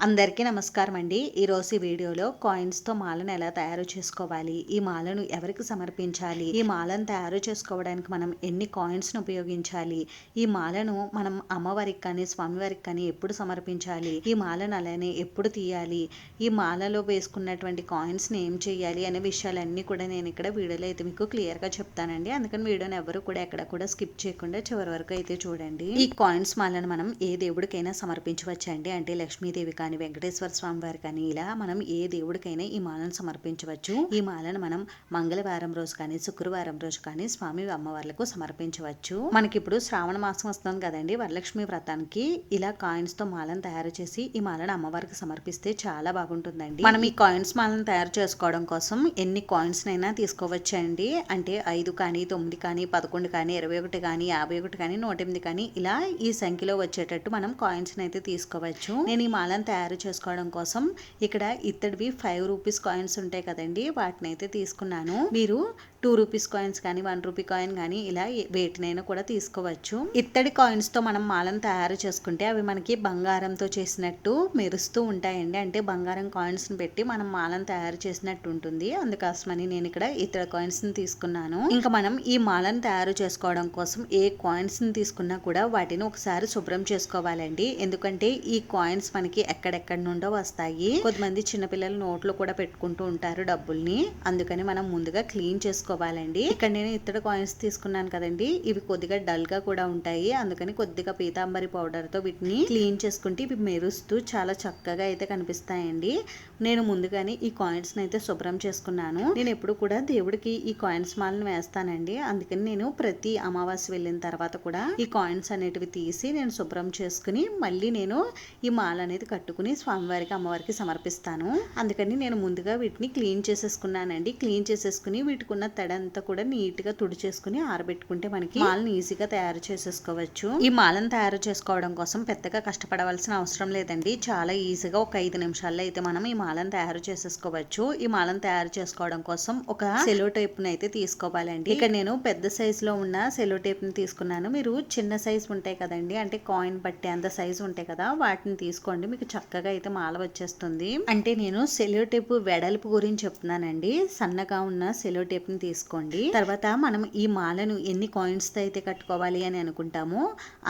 అందరికీ నమస్కారం అండి. ఈరోజు ఈ వీడియోలో కాయిన్స్తో మాలను ఎలా తయారు చేసుకోవాలి, ఈ మాలను ఎవరికి సమర్పించాలి, ఈ మాలను తయారు చేసుకోవడానికి మనం ఎన్ని కాయిన్స్ను ఉపయోగించాలి, ఈ మాలను మనం అమ్మవారికి కానీ స్వామివారికి కానీ ఎప్పుడు సమర్పించాలి, ఈ మాలను అలానే ఎప్పుడు తీయాలి, ఈ మాలలో వేసుకున్నటువంటి కాయిన్స్ని ఏం చేయాలి అనే విషయాలన్నీ కూడా నేను ఇక్కడ వీడియోలో అయితే మీకు క్లియర్గా చెప్తానండి. అందుకని వీడియోని ఎవరు కూడా ఎక్కడ కూడా స్కిప్ చేయకుండా చివరి వరకు అయితే చూడండి. ఈ కాయిన్స్ మాలను మనం ఏ దేవుడికైనా సమర్పించవచ్చండి. అంటే లక్ష్మీదేవి కానీ వెంకటేశ్వర స్వామి వారి కానీ ఇలా మనం ఏ దేవుడికైనా ఈ మాలను సమర్పించవచ్చు. ఈ మాలను మనం మంగళవారం రోజు కానీ శుక్రవారం రోజు కానీ స్వామి అమ్మవార్లకు సమర్పించవచ్చు. మనకి ఇప్పుడు శ్రావణ మాసం వస్తుంది కదండి, వరలక్ష్మి వ్రతానికి ఇలా కాయిన్స్ తో మాలను తయారు చేసి ఈ మాలను అమ్మవారికి సమర్పిస్తే చాలా బాగుంటుందండి. మనం ఈ కాయిన్స్ మాలను తయారు చేసుకోవడం కోసం ఎన్ని కాయిన్స్ నైనా తీసుకోవచ్చు అండి. అంటే 5 కానీ 9 కానీ 11 కానీ 21 కానీ 51 కానీ 108 కానీ ఇలా ఈ సంఖ్యలో వచ్చేటట్టు మనం కాయిన్స్ అయితే తీసుకోవచ్చు. నేను ఈ మాలను తయారు చేసుకోవడం కోసం ఇక్కడ ఇత్తడివి 5 రూపీస్ కాయిన్స్ ఉంటాయి కదండి, వాటిని అయితే తీసుకున్నాను. మీరు 2 రూపీస్ కాయిన్స్ కానీ 1 రూపీ కాయిన్ కానీ ఇలా వేటినైనా కూడా తీసుకోవచ్చు. ఇత్తడి కాయిన్స్ తో మనం మాలను తయారు చేసుకుంటే అవి మనకి బంగారంతో చేసినట్టు మెరుస్తూ ఉంటాయండి. అంటే బంగారం కాయిన్స్ ని పెట్టి మనం మాలను తయారు చేసినట్టు ఉంటుంది. అందుకోసమని నేను ఇక్కడ ఇత్తడి కాయిన్స్ ని తీసుకున్నాను. ఇంకా మనం ఈ మాలను తయారు చేసుకోవడం కోసం ఏ కాయిన్స్ ని తీసుకున్నా కూడా వాటిని ఒకసారి శుభ్రం చేసుకోవాలండి. ఎందుకంటే ఈ కాయిన్స్ మనకి ఎక్కడెక్కడ నుండో వస్తాయి. కొంతమంది చిన్నపిల్లలు నోట్లో కూడా పెట్టుకుంటూ ఉంటారు డబ్బుల్ని. అందుకని మనం ముందుగా క్లీన్ చేసుకోవాలండి. ఇక్కడ నేను ఇత్తడి కాయిన్స్ తీసుకున్నాను కదండి, ఇవి కొద్దిగా డల్ గా కూడా ఉంటాయి. అందుకని కొద్దిగా పీతాంబరి పౌడర్ తో వీటిని క్లీన్ చేసుకుంటే ఇవి మెరుస్తూ చాలా చక్కగా అయితే కనిపిస్తాయండి. నేను ముందుగానే ఈ కాయిన్స్ అయితే శుభ్రం చేసుకున్నాను. నేను ఎప్పుడు కూడా దేవుడికి ఈ కాయిన్స్ మాలను వేస్తానండి. అందుకని నేను ప్రతి అమావాస్య వెళ్ళిన తర్వాత కూడా ఈ కాయిన్స్ అనేటివి తీసి నేను శుభ్రం చేసుకుని మళ్ళీ నేను ఈ మాల అనేది కట్టుకుని స్వామివారికి అమ్మవారికి సమర్పిస్తాను. అందుకని నేను ముందుగా వీటిని క్లీన్ చేసేసుకున్నానండి. క్లీన్ చేసేసుకుని వీటికున్న తడంతా కూడా నీట్ గా తుడిచేసుకుని ఆరబెట్టుకుంటే మనకి మాలను ఈజీగా తయారు చేసేసుకోవచ్చు. ఈ మాలను తయారు చేసుకోవడం కోసం పెద్దగా కష్టపడవలసిన అవసరం లేదండి. చాలా ఈజీగా ఒక 5 నిమిషాల్లో అయితే మనం ఈ మాలను తయారు చేసేసుకోవచ్చు. ఈ మాలను తయారు చేసుకోవడం కోసం ఒక సెలో టేప్ ని అయితే తీసుకోవాలండి. ఇక్కడ నేను పెద్ద సైజ్ లో ఉన్న సెలో టేప్ ని తీసుకున్నాను. మీరు చిన్న సైజ్ ఉంటాయి కదండి, అంటే కాయిన్ బట్టి అంత సైజ్ ఉంటాయి కదా, వాటిని తీసుకోండి. మీకు చక్కగా అయితే మాల వచ్చేస్తుంది. అంటే నేను సెలో టేప్ వెడల్పు గురించి చెప్తున్నానండి. సన్నగా ఉన్న సెలో టేప్ ని తీసుకోండి. తర్వాత మనం ఈ మాలను ఎన్ని కాయిన్స్ తో అయితే కట్టుకోవాలి అని అనుకుంటామో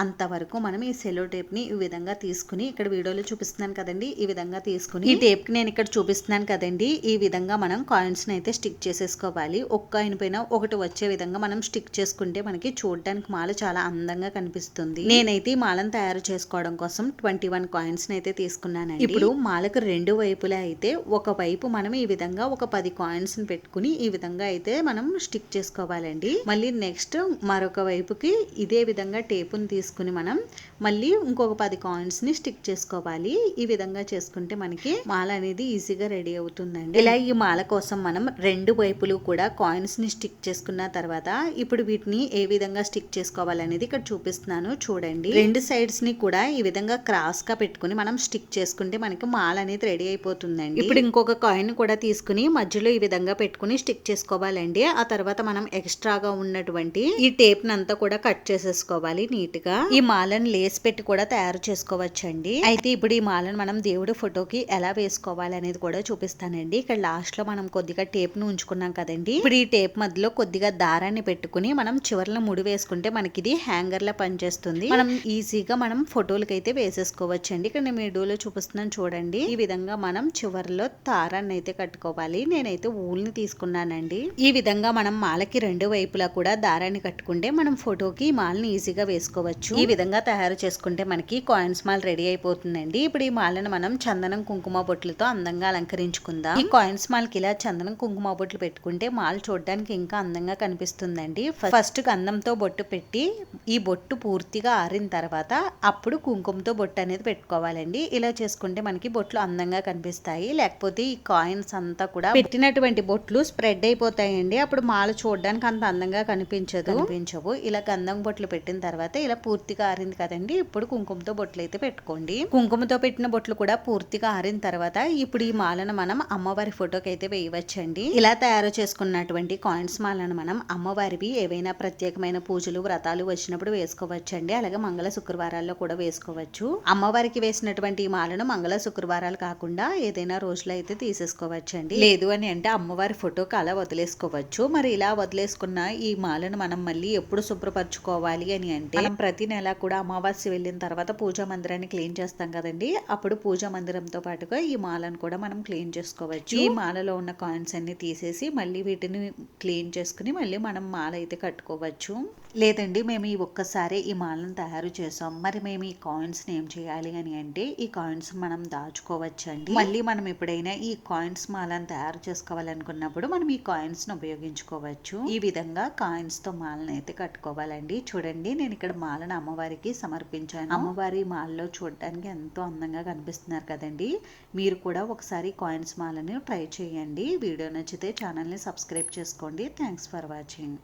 అంతవరకు మనం ఈ సెలో టేప్ ని ఈ విధంగా తీసుకుని, ఇక్కడ వీడియోలో చూపిస్తున్నాను కదండి, ఈ విధంగా తీసుకుని ఈ టేప్ కి నేను ఇక్కడ చూపిస్తున్నాను కదండి, ఈ విధంగా మనం కాయిన్స్ ని అయితే స్టిక్ చేసేసుకోవాలి. ఒక్క కాయిన్ పైన ఒకటి వచ్చే విధంగా మనం స్టిక్ చేసుకుంటే మనకి చూడడానికి మాల చాలా అందంగా కనిపిస్తుంది. నేనైతే ఈ మాలను తయారు చేసుకోవడం కోసం 21 కాయిన్స్ అయితే తీసుకున్నానండి. ఇప్పుడు మాలకు 2 వైపులా అయితే ఒక వైపు మనం ఈ విధంగా ఒక 10 కాయిన్స్ ని పెట్టుకుని ఈ విధంగా అయితే మనం స్టిక్ చేసుకోవాలండి. మళ్ళీ నెక్స్ట్ మరొక వైపుకి ఇదే విధంగా టేపుని తీసుకుని మనం మళ్ళీ ఇంకొక 10 కాయిన్స్ ని స్టిక్ చేసుకోవాలి. ఈ విధంగా చేసుకుంటే మనకి మాల అనేది ఈజీగా రెడీ అవుతుందండి. ఇలా ఈ మాల కోసం మనం 2 వైపులు కూడా కాయిన్స్ ని స్టిక్ చేసుకున్న తర్వాత ఇప్పుడు వీటిని ఏ విధంగా స్టిక్ చేసుకోవాలనేది ఇక్కడ చూపిస్తున్నాను చూడండి. 2 సైడ్స్ ని కూడా ఈ విధంగా క్రాస్ గా పెట్టుకుని మనం స్టిక్ చేసుకుంటే మనకి మాల అనేది రెడీ అయిపోతుందండి. ఇప్పుడు ఇంకొక కాయిన్ కూడా తీసుకుని మధ్యలో ఈ విధంగా పెట్టుకుని స్టిక్ చేసుకోవాలండి. ఆ తర్వాత మనం ఎక్స్ట్రాగా ఉన్నటువంటి ఈ టేప్ నంతా కూడా కట్ చేసేసుకోవాలి నీట్ గా. ఈ మాలను లేస్ పెట్టి కూడా తయారు చేసుకోవచ్చండి. అయితే ఇప్పుడు ఈ మాలను మనం దేవుడి ఫోటోకి ఎలా వేసుకోవాలి అనేది కూడా చూపిస్తానండి. ఇక్కడ లాస్ట్ లో మనం కొద్దిగా టేప్ ను ఉంచుకున్నాం కదండి, ఇప్పుడు ఈ టేప్ మధ్యలో కొద్దిగా దారాన్ని పెట్టుకుని మనం చివర్లో ముడి వేసుకుంటే మనకి ఇది హ్యాంగర్ లా పనిచేస్తుంది. మనం ఈజీగా మనం ఫోటోలకి అయితే వేసేసుకోవచ్చు అండి. ఇక్కడ నేను వీడియోలో చూపిస్తున్నాను చూడండి. ఈ విధంగా మనం చివర్లో దారాన్ని అయితే కట్టుకోవాలి. నేనైతే ఊల్ ని తీసుకున్నానండి. ఈ విధంగా మనం మాలకి 2 వైపులా కూడా దారాన్ని కట్టుకుంటే మనం ఫోటోకి మాలని ఈజీగా వేసుకోవచ్చు. ఈ విధంగా తయారు చేసుకుంటే మనకి కాయిన్స్ మాల రెడీ అయిపోతుందండి. ఇప్పుడు ఈ మాలను మనం చందనం కుంకుమ బొట్లతో అందంగా అలంకరించుకుందాం. ఈ కాయిన్స్ మాలకి ఇలా చందనం కుంకుమ బొట్లు పెట్టుకుంటే మాల చూడడానికి ఇంకా అందంగా కనిపిస్తుందండి. ఫస్ట్ గంధంతో బొట్టు పెట్టి ఈ బొట్టు పూర్తిగా ఆరిన తర్వాత అప్పుడు కుంకుమతో బొట్టు అనేది పెట్టుకోవాలండి. ఇలా చేసుకుంటే మనకి బొట్లు అందంగా కనిపిస్తాయి. లేకపోతే ఈ కాయిన్స్ అంతా కూడా పెట్టినటువంటి బొట్లు స్ప్రెడ్ అయిపోతాయండి. కదండి, అప్పుడు మాల చూడడానికి అంత అందంగా కనిపించవు. ఇలా గంధం బొట్లు పెట్టిన తర్వాత ఇలా పూర్తిగా ఆరింది కదండి, ఇప్పుడు కుంకుమతో బొట్లు అయితే పెట్టుకోండి. కుంకుమతో పెట్టిన బొట్లు కూడా పూర్తిగా ఆరిన తర్వాత ఇప్పుడు ఈ మాలను మనం అమ్మవారి ఫోటోకి అయితే వేయవచ్చండి. ఇలా తయారు చేసుకున్నటువంటి కాయిన్స్ మాలను మనం అమ్మవారివి ఏవైనా ప్రత్యేకమైన పూజలు వ్రతాలు వచ్చినప్పుడు వేసుకోవచ్చండి. అలాగే మంగళ శుక్రవారాల్లో కూడా వేసుకోవచ్చు. అమ్మవారికి వేసినటువంటి ఈ మాలను మంగళ శుక్రవారాలు కాకుండా ఏదైనా రోజులో అయితే తీసేసుకోవచ్చండి. లేదు అని అంటే అమ్మవారి ఫోటోకి అలా వదిలేసుకోవచ్చు. మరి ఇలా వదిలేసుకున్న ఈ మాలను మనం మళ్ళీ ఎప్పుడు శుభ్రపరచుకోవాలి అని అంటే మనం ప్రతి నెల కూడా అమావాస్య వెళ్ళిన తర్వాత పూజా మందిరాన్ని క్లీన్ చేస్తాం కదండి, అప్పుడు పూజా మందిరంతో పాటుగా ఈ మాలను కూడా మనం క్లీన్ చేసుకోవచ్చు. ఈ మాలలో ఉన్న కాయిన్స్ అన్ని తీసేసి మళ్ళీ వీటిని క్లీన్ చేసుకుని మళ్ళీ మనం మాల అయితే కట్టుకోవచ్చు. లేదండి మేము ఈ ఒక్కసారి ఈ మాలను తయారు చేసాం, మరి మేము ఈ కాయిన్స్ ఏం చేయాలి అని అంటే ఈ కాయిన్స్ మనం దాచుకోవచ్చండి. మళ్ళీ మనం ఎప్పుడైనా ఈ కాయిన్స్ మాలను తయారు చేసుకోవాలనుకున్నప్పుడు మనం ఈ కాయిన్స్ ను ఉపయోగించుకోవచ్చు. ఈ విధంగా కాయిన్స్ తో మాలను అయితే కట్టుకోవాలండి. చూడండి, నేను ఇక్కడ మాలను అమ్మవారికి సమర్పించాను. అమ్మవారి మాలలో చూడడానికి ఎంతో అందంగా కనిపిస్తున్నారు కదండి. మీరు కూడా ఒకసారి కాయిన్స్ మాలను ట్రై చేయండి. వీడియో నచ్చితే ఛానల్ని సబ్స్క్రైబ్ చేసుకోండి. Thanks for watching.